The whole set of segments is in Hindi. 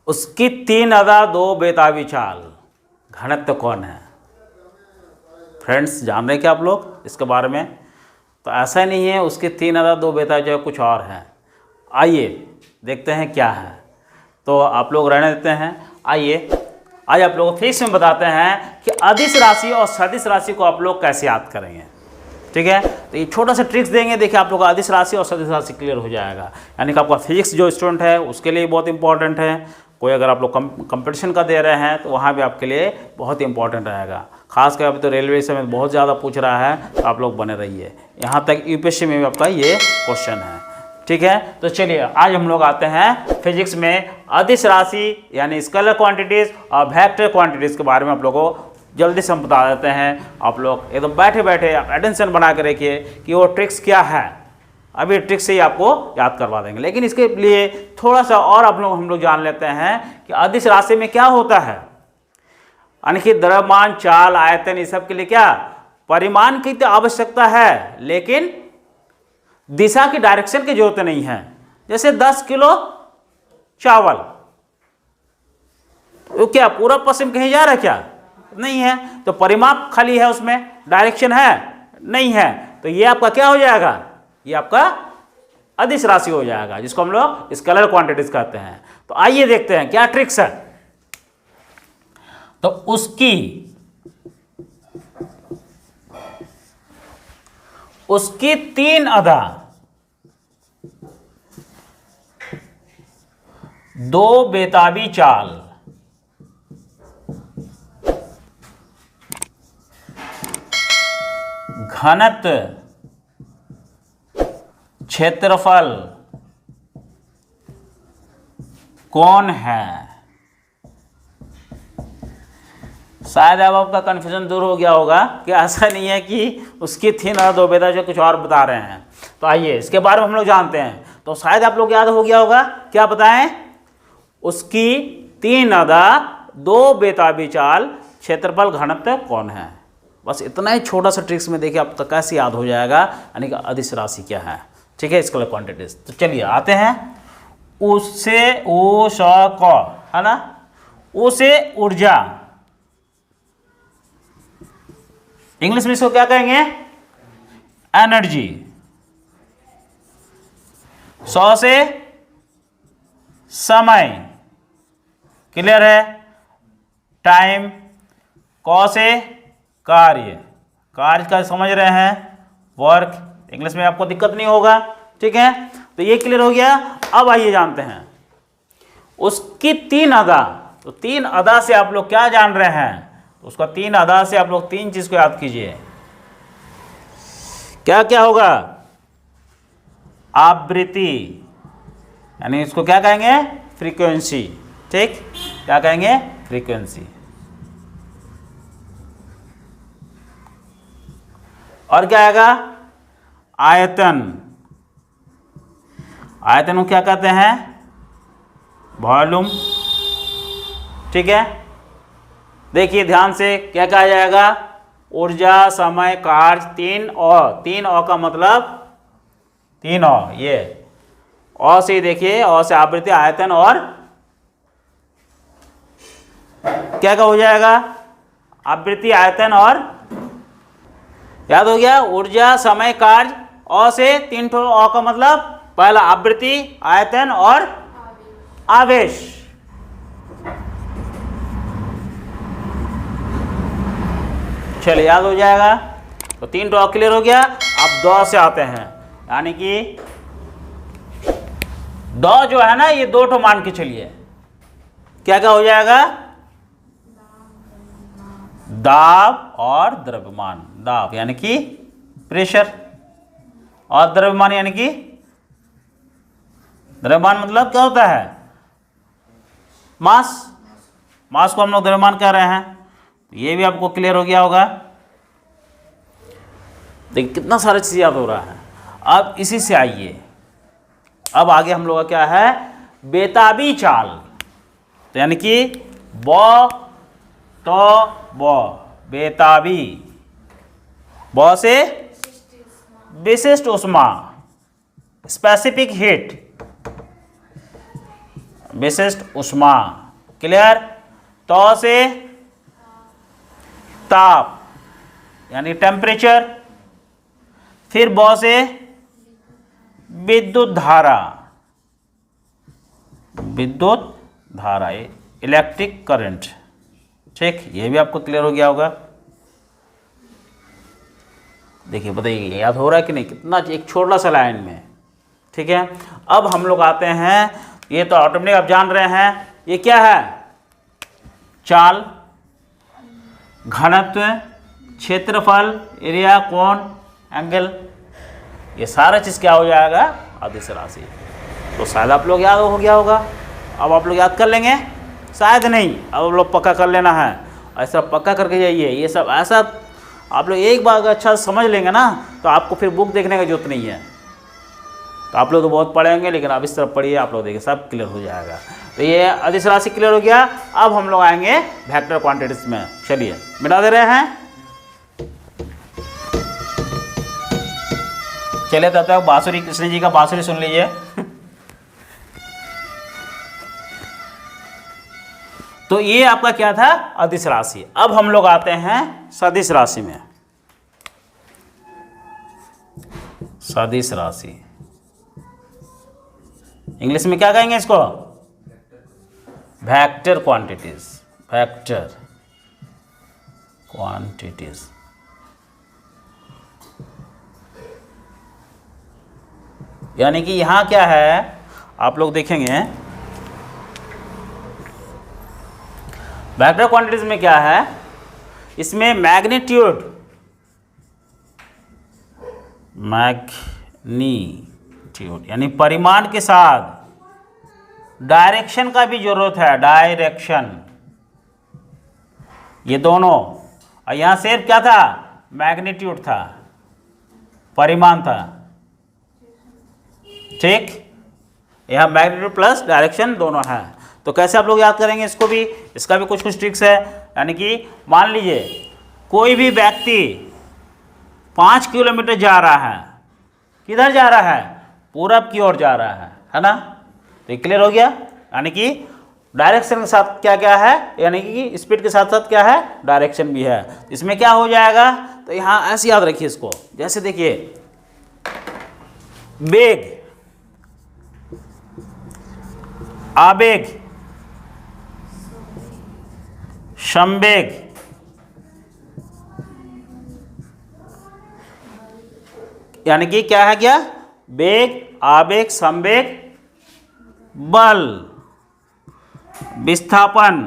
उसकी 3 अदा 2 बेताबी चाल, घनत्व कौन है? फ्रेंड्स जान रहे हैं क्या आप लोग इसके बारे में? तो ऐसा नहीं है उसकी 3 अदा 2 बेताबी चाल, कुछ और है। आइए देखते हैं क्या है। तो आप लोग रहने देते हैं। आइए आज आप लोगों को फिक्स में बताते हैं कि अदिश राशि और सदिश राशि को आप लोग कैसे याद करेंगे। ठीक है, तो ये छोटा सा ट्रिक्स देंगे, देखिए आप लोग का अदिश राशि और सदिश राशि क्लियर हो जाएगा। यानी कि आपका फिजिक्स जो स्टूडेंट है उसके लिए बहुत इंपॉर्टेंट है। कोई अगर आप लोग कंपटीशन का दे रहे हैं तो वहाँ भी आपके लिए बहुत इंपॉर्टेंट रहेगा। खासकर अभी तो रेलवे से में बहुत ज़्यादा पूछ रहा है, तो आप लोग बने रहिए। यहाँ तक यूपीएससी में भी आपका ये क्वेश्चन है। ठीक है, तो चलिए आज हम लोग आते हैं फिजिक्स में अदिश राशि यानी स्केलर क्वांटिटीज़ और वेक्टर क्वांटिटीज़ के बारे में आप लोगों को जल्दी से हम बता देते हैं। आप लोग एकदम बैठे बैठे आप अटेंशन बना के रखिए कि वो ट्रिक्स क्या है। अभी ट्रिक्स से ही आपको याद करवा देंगे, लेकिन इसके लिए थोड़ा सा और हम लोग जान लेते हैं कि अदिश राशि में क्या होता है। यानी कि द्रव्यमान, चाल, आयतन, इस सब के लिए क्या परिमाण की तो आवश्यकता है, लेकिन दिशा की डायरेक्शन की जरूरत नहीं है। जैसे 10 किलो चावल, तो क्या पूरब पश्चिम कहीं जा रहा है क्या? नहीं है। तो परिमाप खाली है, उसमें डायरेक्शन है नहीं है। तो ये आपका क्या हो जाएगा? ये आपका अदिश राशि हो जाएगा, जिसको हम लोग स्केलर क्वांटिटीज कहते हैं। तो आइए देखते हैं क्या ट्रिक्स है। तो उसकी 3 अदा 2 बेताबी चाल, घनत्व, क्षेत्रफल कौन है? शायद अब आपका कन्फ्यूजन दूर हो गया होगा कि ऐसा नहीं है कि उसकी 3 अदा 2 बेताबी चाल, कुछ और बता रहे हैं। तो आइए इसके बारे में हम लोग जानते हैं। तो शायद आप लोग याद हो गया होगा, क्या बताएं? उसकी 3 अदा 2 बेताबी चाल, क्षेत्रफल, घनत्व कौन है। बस इतना ही छोटा सा ट्रिक्स में देखिए आप तक कैसे याद हो जाएगा, यानी कि अदिश राशि क्या है। ठीक है, स्केलर क्वांटिटीज। तो चलिए आते हैं। उससे ओ स क है ना, उसे ऊर्जा, इंग्लिश में इसको क्या कहेंगे? एनर्जी। 100 से समय, क्लियर है? टाइम। क से कार्य, कार्य का समझ रहे हैं, वर्क। इंग्लिश में आपको दिक्कत नहीं होगा। ठीक है, तो ये क्लियर हो गया। अब आइए जानते हैं उसकी 3 अदा। तो 3 अदा से आप लोग क्या जान रहे हैं? तो उसका 3 अदा से आप लोग 3 चीज को याद कीजिए। क्या क्या होगा? आवृत्ति, यानी इसको क्या कहेंगे? फ्रीक्वेंसी। ठीक, क्या कहेंगे? फ्रीक्वेंसी। और क्या आएगा? आयतन। आयतन को क्या कहते हैं? वॉल्यूम। ठीक है, देखिए ध्यान से क्या कहा जाएगा? ऊर्जा, समय, कार्य, 3 और 3 और का मतलब 3 और, ये और से देखिए, और से आवृत्ति, आयतन और क्या का हो जाएगा? आवृत्ति, आयतन और, याद हो गया? ऊर्जा, समय, कार्य, और से 3 ठो और का मतलब पहला आवृत्ति, आयतन और आवेश। चलिए याद हो जाएगा। तो 3 ठो क्लियर हो गया। अब दो से आते हैं, यानी कि दो जो है ना, ये 2 ठो मान के चलिए, क्या क्या हो जाएगा? दाब और द्रव्यमान। दाब यानी कि प्रेशर, और द्रव्यमान यानी कि, द्रव्यमान मतलब क्या होता है? मास। मास को हम लोग द्रव्यमान कह रहे हैं। ये भी आपको क्लियर हो गया होगा। देखिए कितना सारा चीज याद हो रहा है। अब इसी से आइए, अब आगे हम लोग का क्या है? बेताबी चाल। तो यानी कि ब तो ब, बेताबी, ब से विशिष्ट ऊष्मा, स्पेसिफिक हीट, विशिष्ट ऊष्मा। क्लियर। तो से ताप यानी टेम्परेचर, फिर ब से विद्युत धारा, विद्युत धारा इलेक्ट्रिक करंट। ठीक, ये भी आपको क्लियर हो गया होगा। देखिए बताइए याद हो रहा है कि नहीं, कितना एक छोटा सा लाइन में। ठीक है, अब हम लोग आते हैं, ये तो ऑटोमेटिक आप जान रहे हैं, ये क्या है, चाल, घनत्व, क्षेत्रफल, एरिया, कोण, एंगल, ये सारा चीज़ क्या हो जाएगा, अदिश राशि। तो शायद आप लोग याद हो गया होगा। अब आप लोग याद कर लेंगे, शायद नहीं, अब आप लोग पक्का कर लेना है, ऐसा पक्का करके जाइए। ये सब ऐसा आप लोग एक बार अगर अच्छा समझ लेंगे ना, तो आपको फिर बुक देखने की जरूरत नहीं है। तो आप लोग तो बहुत पढ़ेंगे, लेकिन आप इस तरफ पढ़िए, आप लोग देखिए सब क्लियर हो जाएगा। तो ये अदिश राशि क्लियर हो गया। अब हम लोग आएंगे वेक्टर क्वांटिटीज में। चलिए मिटा दे रहे हैं। चलिए तब तक बांसुरी, कृष्ण जी का बांसुरी सुन लीजिए। तो ये आपका क्या था, अदिश राशि। अब हम लोग आते हैं सदिश राशि में। सदिश राशि इंग्लिश में क्या कहेंगे इसको, वेक्टर क्वांटिटीज, वेक्टर क्वांटिटीज। यानी कि यहां क्या है, आप लोग देखेंगे वेक्टर क्वांटिटीज में क्या है, इसमें मैग्नीट्यूड, मैग्नीट्यूड यानी परिमाण के साथ डायरेक्शन का भी जरूरत है, डायरेक्शन, ये दोनों। और यहां सिर्फ क्या था, मैग्नीट्यूड था, परिमाण था। ठीक, यहां मैग्नीट्यूड प्लस डायरेक्शन दोनों है। तो कैसे आप लोग याद करेंगे इसको भी, इसका भी कुछ ट्रिक्स है। यानी कि मान लीजिए कोई भी व्यक्ति 5 किलोमीटर जा रहा है, किधर जा रहा है, पूरब की ओर जा रहा है ना। तो ये क्लियर हो गया। यानी कि डायरेक्शन के साथ क्या क्या है, यानी कि स्पीड के साथ साथ क्या है, डायरेक्शन भी है। इसमें क्या हो जाएगा, तो यहाँ ऐसे याद रखिए इसको। जैसे देखिए वेग, आवेग, संवेग, यानी कि क्या है, क्या, वेग, आवेग, संवेग, बल, विस्थापन।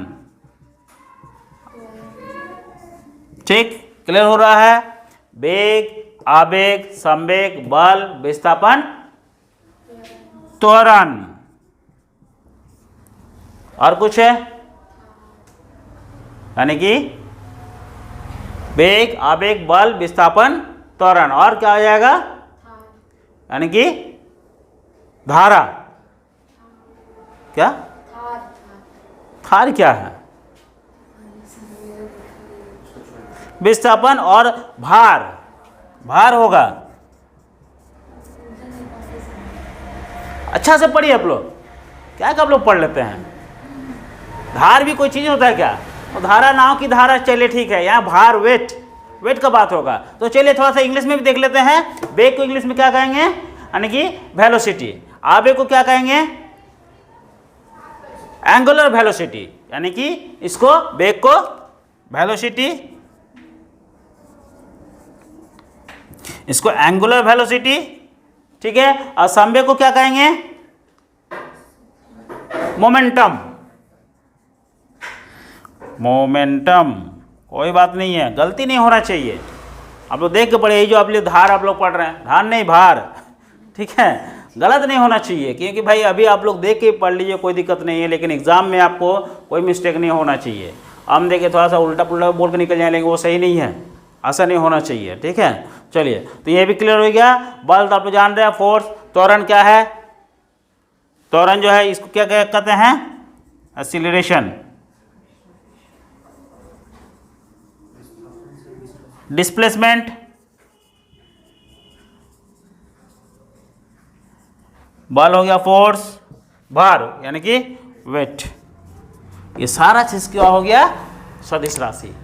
ठीक, क्लियर हो रहा है। वेग, आवेग, संवेग, बल, विस्थापन, त्वरण। और कुछ है, यानी कि वेग, आवेग, बल, विस्थापन, त्वरण। और क्या हो जाएगा, यानी कि धारा, क्या, थार क्या है, विस्थापन और भार, भार होगा। अच्छा से पढ़िए आप लोग, क्या आप लोग पढ़ लेते हैं। धार भी कोई चीज होता है क्या, तो धारा नाव की धारा, चलिए ठीक है। यहाँ भार, वेट, वेट का बात होगा। तो चलिए थोड़ा सा इंग्लिश में भी देख लेते हैं। वेग को इंग्लिश में क्या कहेंगे, यानी कि वेलोसिटी। आवेग को क्या कहेंगे, एंगुलर वेलोसिटी, यानी कि इसको वेग को वेलोसिटी, इसको एंगुलर वेलोसिटी। ठीक है, और संवेग को क्या कहेंगे, मोमेंटम, मोमेंटम। कोई बात नहीं है, गलती नहीं होना चाहिए। आप लोग देख के पढ़े, ये जो आप लोग धार आप लोग पढ़ रहे हैं, धार नहीं भार। ठीक है, गलत नहीं होना चाहिए, क्योंकि भाई अभी आप लोग देख के पढ़ लीजिए, कोई दिक्कत नहीं है, लेकिन एग्जाम में आपको कोई मिस्टेक नहीं होना चाहिए। हम देखे थोड़ा सा उल्टा पुल्टा बोल के निकल जाए, लेकिन वो सही नहीं है, ऐसा नहीं होना चाहिए। ठीक है, चलिए तो ये भी क्लियर हो गया। बल तो आप लोग जान रहे हैं, फोर्स। त्वरण क्या है, त्वरण जो है इसको क्या कहते हैं, एक्सीलरेशन। डिस्प्लेसमेंट, बल हो गया फोर्स, भार यानी कि वेट। ये सारा चीज़ क्या हो गया, सदिश राशि।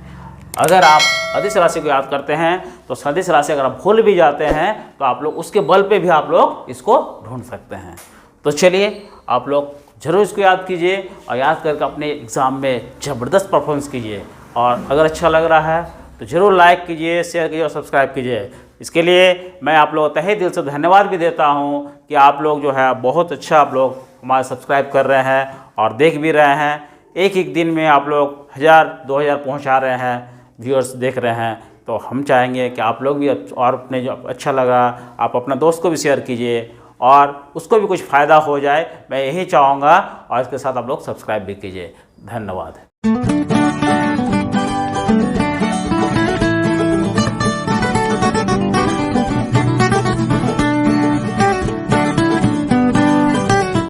अगर आप अदिश राशि को याद करते हैं तो सदिश राशि अगर आप भूल भी जाते हैं तो आप लोग उसके बल पे भी आप लोग इसको ढूंढ सकते हैं। तो चलिए आप लोग ज़रूर इसको याद कीजिए और याद करके अपने एग्ज़ाम में ज़बरदस्त परफॉर्मेंस कीजिए। और अगर अच्छा लग रहा है तो ज़रूर लाइक कीजिए, शेयर कीजिए और सब्सक्राइब कीजिए। इसके लिए मैं आप लोगों को तहे दिल से धन्यवाद भी देता हूँ कि आप लोग जो है बहुत अच्छा आप लोग हमारे सब्सक्राइब कर रहे हैं और देख भी रहे हैं। एक एक दिन में आप लोग 1000-2000 पहुँचा रहे हैं, व्यूअर्स देख रहे हैं। तो हम चाहेंगे कि आप लोग भी और अपने जो अच्छा लगा आप अपना दोस्त को भी शेयर कीजिए और उसको भी कुछ फ़ायदा हो जाए, मैं यही चाहूँगा। और इसके साथ आप लोग सब्सक्राइब भी कीजिए। धन्यवाद।